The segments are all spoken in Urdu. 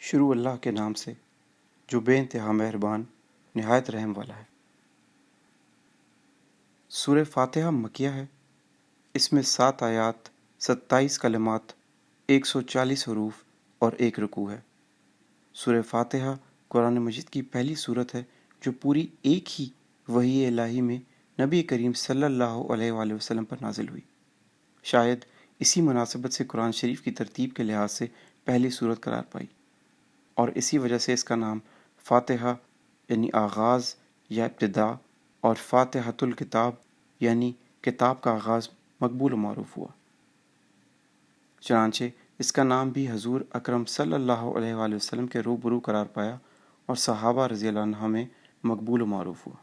شروع اللہ کے نام سے جو بے انتہا مہربان نہایت رحم والا ہے۔ سورہ فاتحہ مکیہ ہے۔ اس میں 7 آیات، 27 کلمات، 140 حروف اور 1 رکوع ہے۔ سورہ فاتحہ قرآن مجید کی پہلی سورت ہے جو پوری ایک ہی وحی الہی میں نبی کریم صلی اللہ علیہ وآلہ وسلم پر نازل ہوئی۔ شاید اسی مناسبت سے قرآن شریف کی ترتیب کے لحاظ سے پہلی سورت قرار پائی، اور اسی وجہ سے اس کا نام فاتحہ یعنی آغاز یا ابتدا اور فاتحۃ الکتاب یعنی کتاب کا آغاز مقبول و معروف ہوا۔ چنانچہ اس کا نام بھی حضور اکرم صلی اللہ علیہ وآلہ وسلم کے روبرو قرار پایا اور صحابہ رضی اللہ عنہ میں مقبول و معروف ہوا۔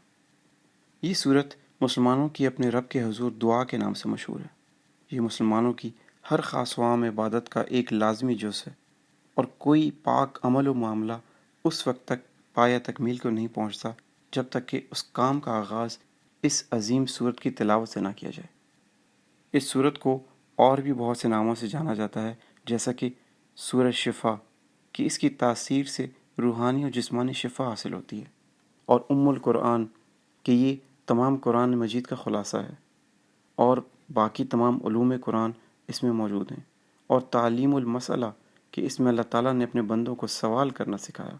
یہ سورت مسلمانوں کی اپنے رب کے حضور دعا کے نام سے مشہور ہے۔ یہ مسلمانوں کی ہر خاص و عام عبادت کا ایک لازمی جز ہے، اور کوئی پاک عمل و معاملہ اس وقت تک پایہ تکمیل کو نہیں پہنچتا جب تک کہ اس کام کا آغاز اس عظیم سورت کی تلاوت سے نہ کیا جائے۔ اس سورت کو اور بھی بہت سے ناموں سے جانا جاتا ہے، جیسا کہ سورہ شفا کہ اس کی تاثیر سے روحانی اور جسمانی شفا حاصل ہوتی ہے، اور ام القرآن کہ یہ تمام قرآن مجید کا خلاصہ ہے، اور باقی تمام علوم قرآن اس میں موجود ہیں، اور تعلیم المسئلہ کہ اس میں اللہ تعالیٰ نے اپنے بندوں کو سوال کرنا سکھایا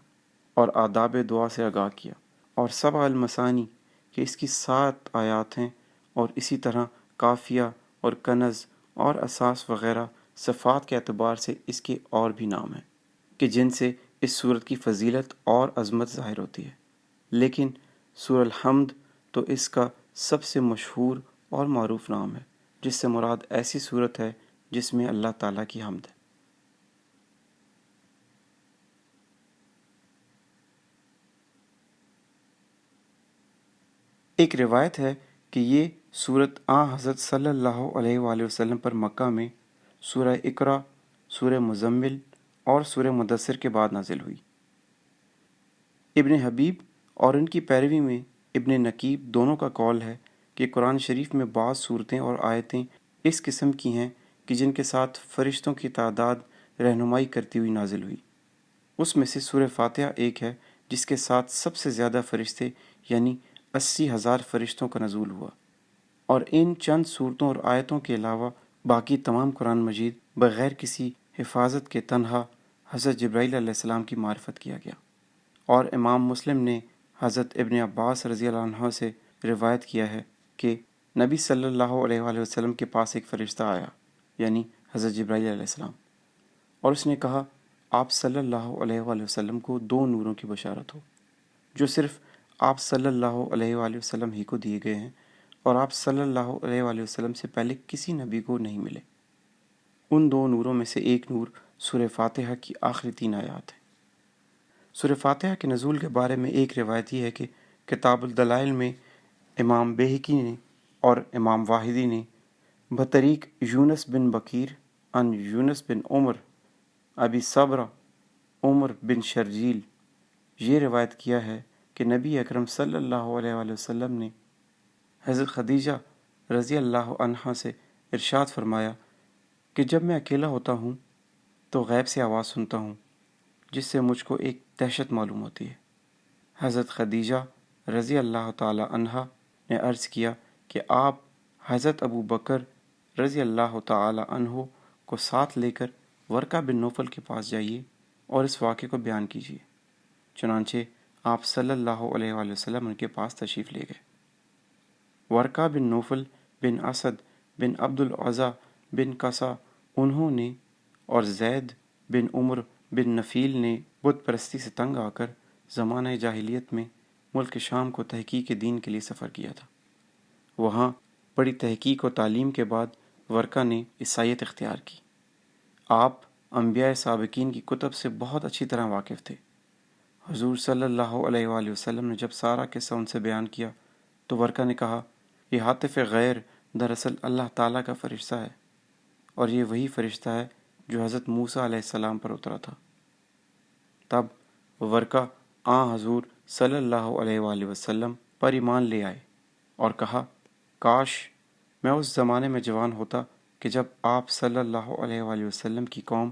اور آداب دعا سے آگاہ کیا، اور سبع المثانی کہ اس کی 7 آیات ہیں، اور اسی طرح کافیہ اور کنز اور اساس وغیرہ صفات کے اعتبار سے اس کے اور بھی نام ہیں کہ جن سے اس سورت کی فضیلت اور عظمت ظاہر ہوتی ہے۔ لیکن سورہ الحمد تو اس کا سب سے مشہور اور معروف نام ہے، جس سے مراد ایسی سورت ہے جس میں اللہ تعالیٰ کی حمد ہے۔ ایک روایت ہے کہ یہ سورت حضرت صلی اللہ علیہ وآلہ وسلم پر مکہ میں سورہ اقرا، سورہ مزمل اور سورہ مدثر کے بعد نازل ہوئی۔ ابن حبیب اور ان کی پیروی میں ابن نقیب دونوں کا قول ہے کہ قرآن شریف میں بعض صورتیں اور آیتیں اس قسم کی ہیں کہ جن کے ساتھ فرشتوں کی تعداد رہنمائی کرتی ہوئی نازل ہوئی۔ اس میں سے سورہ فاتحہ ایک ہے جس کے ساتھ سب سے زیادہ فرشتے یعنی 80,000 فرشتوں کا نزول ہوا، اور ان چند صورتوں اور آیتوں کے علاوہ باقی تمام قرآن مجید بغیر کسی حفاظت کے تنہا حضرت جبرائیل علیہ السلام کی معرفت کیا گیا۔ اور امام مسلم نے حضرت ابن عباس رضی اللہ عنہ سے روایت کیا ہے کہ نبی صلی اللہ علیہ وآلہ وسلم کے پاس ایک فرشتہ آیا یعنی حضرت جبرائیل علیہ السلام، اور اس نے کہا آپ صلی اللہ علیہ وآلہ وسلم کو 2 نوروں کی بشارت ہو جو صرف آپ صلی اللہ علیہ وآلہ وسلم ہی کو دیے گئے ہیں، اور آپ صلی اللہ علیہ وآلہ وسلم سے پہلے کسی نبی کو نہیں ملے۔ ان 2 نوروں میں سے ایک نور سورہ فاتحہ کی آخری 3 آیات ہیں۔ سورہ فاتحہ کے نزول کے بارے میں ایک روایت یہ ہے کہ کتاب الدلائل میں امام بیہقی نے اور امام واحدی نے بطریق یونس بن بکیر ان یونس بن عمر ابی صبرہ عمر بن شرجیل یہ روایت کیا ہے کہ نبی اکرم صلی اللہ علیہ وآلہ وسلم نے حضرت خدیجہ رضی اللہ عنہا سے ارشاد فرمایا کہ جب میں اکیلا ہوتا ہوں تو غیب سے آواز سنتا ہوں جس سے مجھ کو ایک دہشت معلوم ہوتی ہے۔ حضرت خدیجہ رضی اللہ تعالی عنہا نے عرض کیا کہ آپ حضرت ابو بکر رضی اللہ تعالی عنہ کو ساتھ لے کر ورقہ بن نوفل کے پاس جائیے اور اس واقعے کو بیان کیجیے۔ چنانچہ آپ صلی اللہ علیہ وآلہ وسلم ان کے پاس تشریف لے گئے۔ ورقہ بن نوفل بن اسد بن عبد العزیٰ بن قصا انہوں نے اور زید بن عمر بن نفیل نے بت پرستی سے تنگ آ کر زمانہ جاہلیت میں ملک شام کو تحقیق دین کے لیے سفر کیا تھا۔ وہاں بڑی تحقیق و تعلیم کے بعد ورقہ نے عیسائیت اختیار کی۔ آپ انبیاء سابقین کی کتب سے بہت اچھی طرح واقف تھے۔ حضور صلی اللہ علیہ وآلہ وسلم نے جب سارا قصہ ان سے بیان کیا تو ورقہ نے کہا یہ حاطف غیر دراصل اللہ تعالیٰ کا فرشتہ ہے، اور یہ وہی فرشتہ ہے جو حضرت موسیٰ علیہ السلام پر اترا تھا۔ تب ورقہ حضور صلی اللہ علیہ وآلہ وسلم پر ایمان لے آئے اور کہا کاش میں اس زمانے میں جوان ہوتا کہ جب آپ صلی اللہ علیہ وآلہ وسلم کی قوم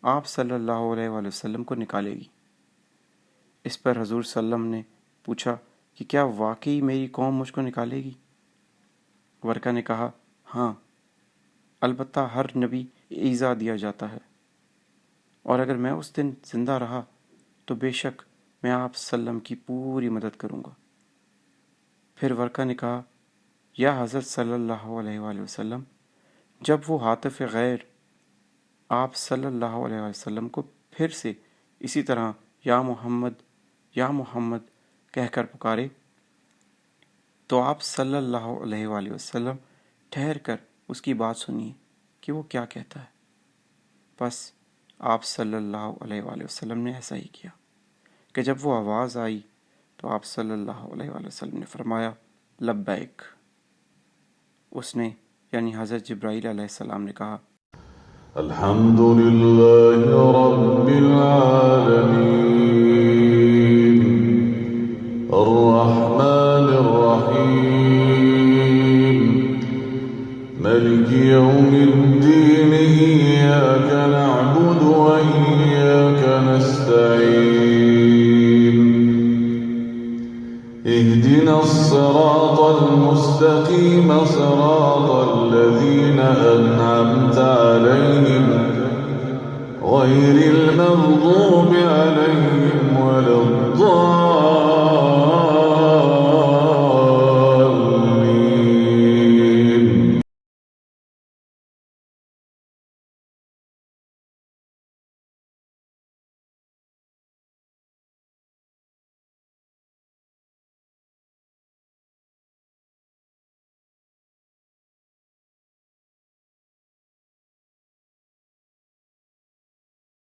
آپ صلی اللہ علیہ وآلہ وسلم کو نکالے گی۔ اس پر حضور صلی اللہ علیہ وسلم نے پوچھا کہ کیا واقعی میری قوم مجھ کو نکالے گی؟ ورقہ نے کہا ہاں، البتہ ہر نبی ایذا دیا جاتا ہے، اور اگر میں اس دن زندہ رہا تو بے شک میں آپ صلی اللہ علیہ وسلم کی پوری مدد کروں گا۔ پھر ورقہ نے کہا یا حضرت صلی اللہ علیہ وآلہ وسلم، جب وہ ہاتف غیر آپ صلی اللہ علیہ وسلم کو پھر سے اسی طرح یا محمد کہہ کر پکارے تو آپ صلی اللہ علیہ وآلہ وسلم ٹھہر کر اس کی بات سنیے کہ وہ کیا کہتا ہے۔ پس آپ صلی اللہ علیہ وآلہ وسلم نے ایسا ہی کیا کہ جب وہ آواز آئی تو آپ صلی اللہ علیہ وآلہ وسلم نے فرمایا لبیک۔ اس نے یعنی حضرت جبرائیل علیہ السلام نے کہا الحمد للہ رب العالمین الرحمن الرحیم مالک یوم الدین ایاک نعبد و ایاک نستعین اهدنا الصراط المستقیم صراط الذین انعمت عليهم غير المغضوب عليهم ولا الضالين